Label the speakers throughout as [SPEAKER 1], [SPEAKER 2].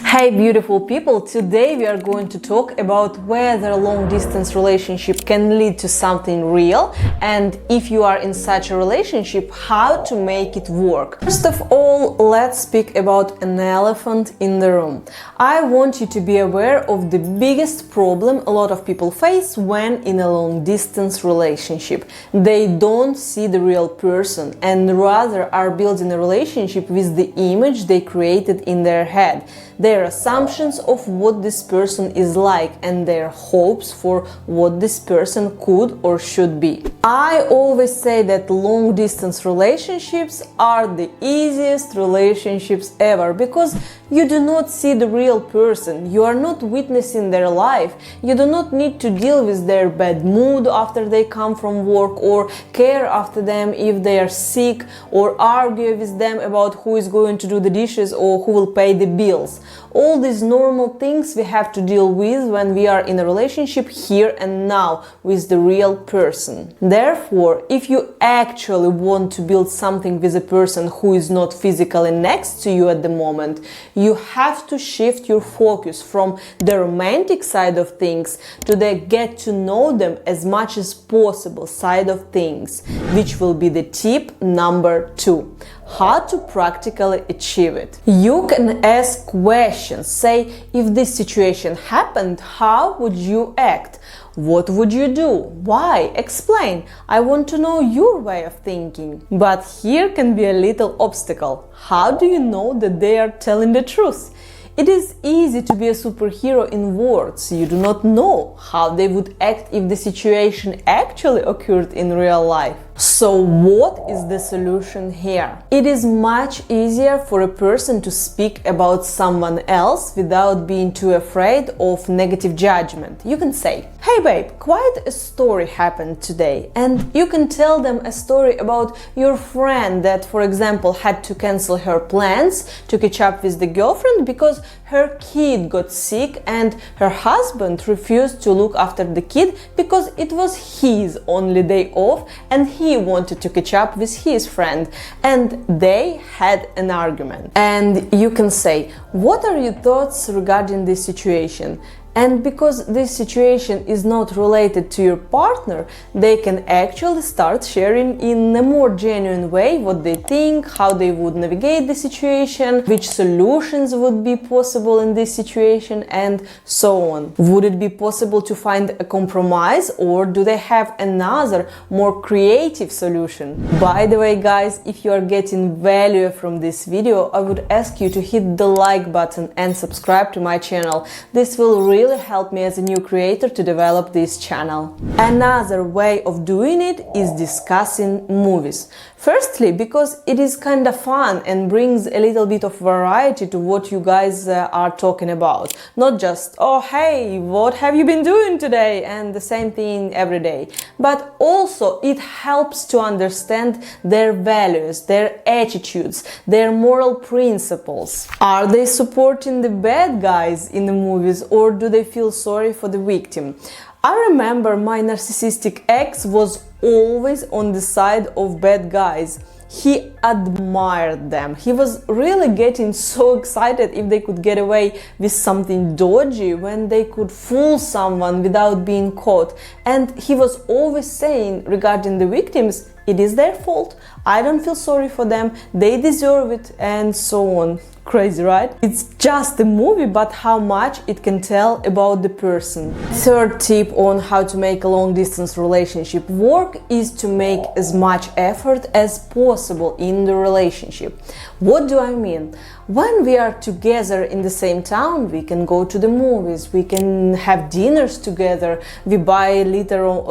[SPEAKER 1] Hey beautiful people, today we are going to talk about whether a long distance relationship can lead to something real, and if you are in such a relationship, how to make it work. First of all, let's speak about an elephant in the room. I want you to be aware of the biggest problem a lot of people face when in a long distance relationship. They don't see the real person and rather are building a relationship with the image they created in their head, their assumptions of what this person is like and their hopes for what this person could or should be. I always say that long distance relationships are the easiest relationships ever because you do not see the real person, you are not witnessing their life, you do not need to deal with their bad mood after they come from work or care after them if they are sick or argue with them about who is going to do the dishes or who will pay the bills. All these normal things we have to deal with when we are in a relationship here and now with the real person. Therefore, if you actually want to build something with a person who is not physically next to you at the moment, you have to shift your focus from the romantic side of things to the get to know them as much as possible side of things, which will be the tip number 2. How to practically achieve it. You can ask questions. Say, if this situation happened, how would you act? What would you do? Why? Explain. I want to know your way of thinking. But here can be a little obstacle. How do you know that they are telling the truth? It is easy to be a superhero in words. You do not know how they would act if the situation actually occurred in real life. So what is the solution here? It is much easier for a person to speak about someone else without being too afraid of negative judgment. You can say, hey babe, quite a story happened today. And you can tell them a story about your friend that, for example, had to cancel her plans to catch up with the girlfriend because her kid got sick and her husband refused to look after the kid because it was his only day off and he wanted to catch up with his friend, and they had an argument. And you can say, what are your thoughts regarding this situation? And because this situation is not related to your partner, they can actually start sharing in a more genuine way what they think, how they would navigate the situation, which solutions would be possible in this situation, and so on. Would it be possible to find a compromise, or do they have another, more creative solution? By the way, guys, if you are getting value from this video, I would ask you to hit the like button and subscribe to my channel. This will really help me as a new creator to develop this channel. Another way of doing it is discussing movies. Firstly, because it is kind of fun and brings a little bit of variety to what you guys are talking about. Not just, oh hey, what have you been doing today? And the same thing every day. But also it helps to understand their values, their attitudes, their moral principles. Are they supporting the bad guys in the movies, or do they feel sorry for the victim? I remember my narcissistic ex was always on the side of bad guys. He admired them. He was really getting so excited if they could get away with something dodgy, when they could fool someone without being caught. And he was always saying regarding the victims, it is their fault, I don't feel sorry for them, they deserve it, and so on. Crazy, right? It's just a movie, but how much it can tell about the person. Third tip on how to make a long distance relationship work is to make as much effort as possible in the relationship. What do I mean? When we are together in the same town, we can go to the movies, we can have dinners together, we buy little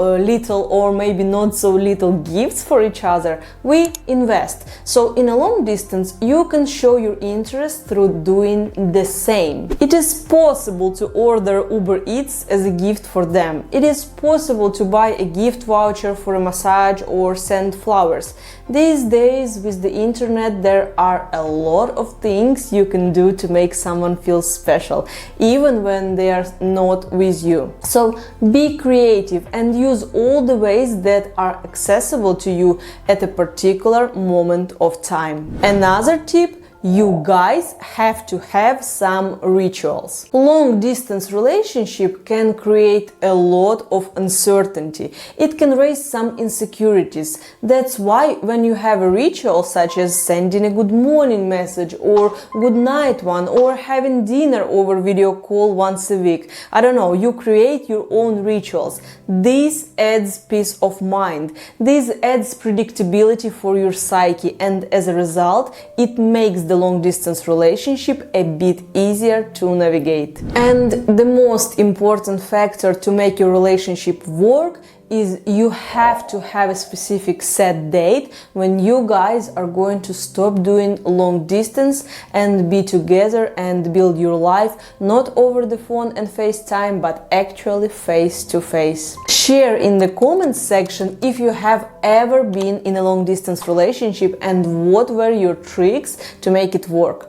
[SPEAKER 1] or maybe not so little gifts for each other, we invest. So in a long distance, you can show your interest through doing the same. It is possible to order Uber Eats as a gift for them. It is possible to buy a gift voucher for a massage or send flowers. These days with the internet, there are a lot of things you can do to make someone feel special, even when they are not with you. So be creative and use all the ways that are accessible to you at a particular moment of time. Another tip: you guys have to have some rituals. Long distance relationship can create a lot of uncertainty. It can raise some insecurities. That's why when you have a ritual such as sending a good morning message or good night one, or having dinner over video call once a week, I don't know, you create your own rituals. This adds peace of mind. This adds predictability for your psyche, and as a result, it makes the long distance relationship a bit easier to navigate. And the most important factor to make your relationship work is you have to have a specific set date when you guys are going to stop doing long distance and be together and build your life, not over the phone and FaceTime, but actually face to face. Share in the comments section if you have ever been in a long distance relationship and what were your tricks to make it work.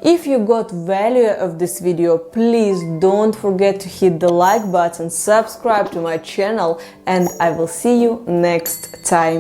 [SPEAKER 1] If you got value of this video, please don't forget to hit the like button, subscribe to my channel, and I will see you next time.